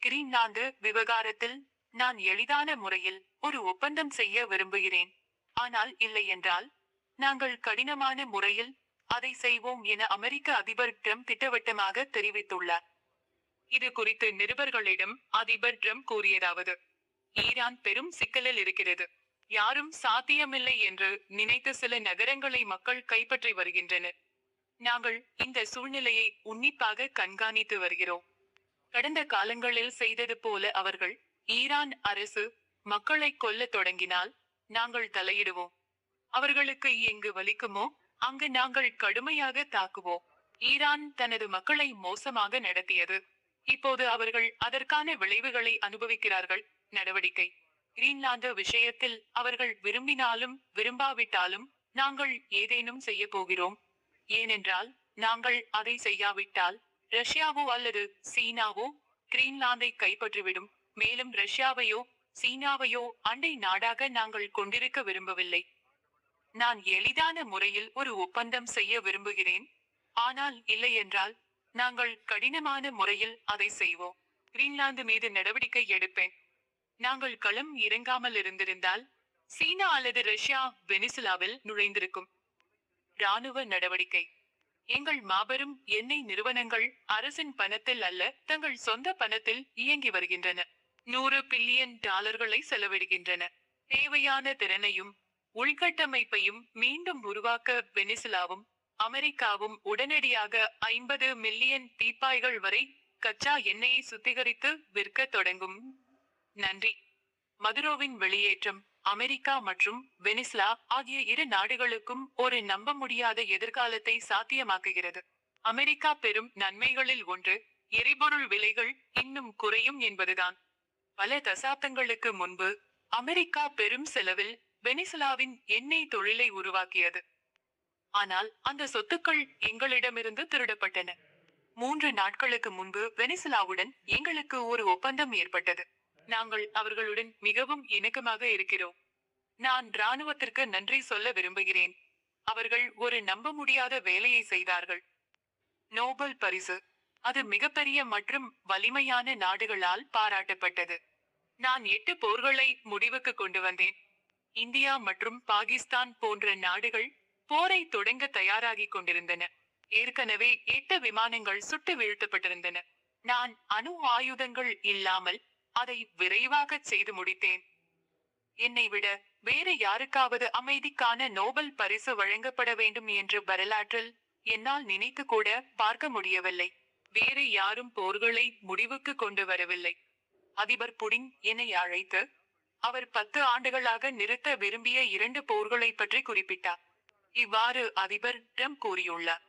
Greenland விவகாரத்தில் நான் எளிதான முறையில் ஒரு ஒப்பந்தம் செய்ய விரும்புகிறேன். ஆனால் இல்லை என்றால் நாங்கள் கடினமான முறையில் அதை செய்வோம் என அமெரிக்க அதிபர் ட்ரம்ப் திட்டவட்டமாக தெரிவித்துள்ளார். இது குறித்து நிருபர்களிடம் அதிபர் ட்ரம்ப் கூறியதாவது: ஈரான் பெரும் சிக்கலில் இருக்கிறது. யாரும் சாத்தியமில்லை என்று நினைத்த சில நகரங்களை மக்கள் கைப்பற்றி வருகின்றனர். நாங்கள் இந்த சூழ்நிலையை உன்னிப்பாக கண்காணித்து வருகிறோம். கடந்த காலங்களில் செய்தது போல அவர்கள் ஈரான் அரசு மக்களை கொல்லத் தொடங்கினால் நாங்கள் தலையிடுவோம். அவர்களுக்கு எங்கு வலிக்குமோ அங்கு நாங்கள் கடுமையாக தாக்குவோம். ஈரான் தனது மக்களை மோசமாக நடத்தியது. இப்போது அவர்கள் அதற்கான விளைவுகளை அனுபவிக்கிறார்கள். நடவடிக்கை கிரீன்லாந்து விஷயத்தில் அவர்கள் விரும்பினாலும் விரும்பாவிட்டாலும் நாங்கள் ஏதேனும் செய்ய போகிறோம். ஏனென்றால் நாங்கள் அதை செய்யாவிட்டால் ரஷ்யாவோ அல்லது சீனாவோ கிரீன்லாந்தை கைப்பற்றிவிடும். மேலும் ரஷ்யாவையோ சீனாவையோ அண்டை நாடாக நாங்கள் கொண்டிருக்க விரும்பவில்லை. நான் எளிதான முறையில் ஒரு ஒப்பந்தம் செய்ய விரும்புகிறேன். ஆனால் இல்லை என்றால் நாங்கள் கடினமான முறையில் அதை செய்வோம். கிரீன்லாந்து மீது நடவடிக்கை எடுப்பேன். நாங்கள் களம் இறங்காமல் இருந்திருந்தால் சீனா அல்லது ரஷ்யா வெனிசுலாவில் நுழைந்திருக்கும். ராணுவ நடவடிக்கை எங்கள் மாபெரும் எண்ணெய் நிறுவனங்கள் அரசின் பணத்தில் அல்ல, தங்கள் சொந்த பணத்தில் இயங்கி வருகின்றன. 100 பில்லியன் டாலர்களை செலவிடுகின்றன. தேவையான திறனையும் உள்கட்டமைப்பையும் மீண்டும் உருவாக்க வெனிசுலாவும் அமெரிக்காவும் உடனடியாக 50 மில்லியன் பீப்பாய்கள் வரை கச்சா எண்ணெயை சுத்திகரித்து விற்க தொடங்கும். நன்றி. மதுரோவின் வெளியேற்றம் அமெரிக்கா மற்றும் வெனிசுலா ஆகிய இரு நாடுகளுக்கும் ஒரு நம்ப முடியாத எதிர்காலத்தை சாத்தியமாக்குகிறது. அமெரிக்கா பெரும் நன்மைகளில் ஒன்று எரிபொருள் விலைகள் இன்னும் குறையும் என்பதுதான். பல தசாப்தங்களுக்கு முன்பு அமெரிக்கா பெரும் செலவில் வெனிசுலாவின் எண்ணெய் தொழிலை உருவாக்கியது. ஆனால் அந்த சொத்துக்கள் எங்களிடமிருந்து திருடப்பட்டன. 3 நாட்களுக்கு முன்பு வெனிசுலாவுடன் எங்களுக்கு ஒரு ஒப்பந்தம் ஏற்பட்டது. நாங்கள் அவர்களுடன் மிகவும் இணக்கமாக இருக்கிறோம். நான் இராணுவத்திற்கு நன்றி சொல்ல விரும்புகிறேன். அவர்கள் ஒரு நம்ப முடியாத வேலையை செய்தார்கள். நோபல் பரிசு அது மிகப்பெரிய மற்றும் வலிமையான நாடுகளால் பாராட்டப்பட்டது. நான் 8 போர்களை முடிவுக்கு கொண்டு வந்தேன். இந்தியா மற்றும் பாகிஸ்தான் போன்ற நாடுகள் போரை தொடங்க தயாராகிக் கொண்டிருந்தன. ஏற்கனவே 8 விமானங்கள் சுட்டு வீழ்த்தப்பட்டிருந்தன. நான் அணு ஆயுதங்கள் இல்லாமல் அதை விரைவாக செய்து முடித்தேன். என்னை விட வேறு யாருக்காவது அமைதிக்கான நோபல் பரிசு வழங்கப்பட வேண்டும் என்று வரலாற்றில் என்னால் நினைத்து கூட பார்க்க முடியவில்லை. வேறு யாரும் போர்களை முடிவுக்கு கொண்டு வரவில்லை. அதிபர் புடின் என்னை அழைத்து அவர் 10 ஆண்டுகளாக நிறுத்த விரும்பிய 2 போர்களை பற்றி குறிப்பிட்டார். இவ்வாறு அதிபர் ட்ரம்ப் கூறியுள்ளார்.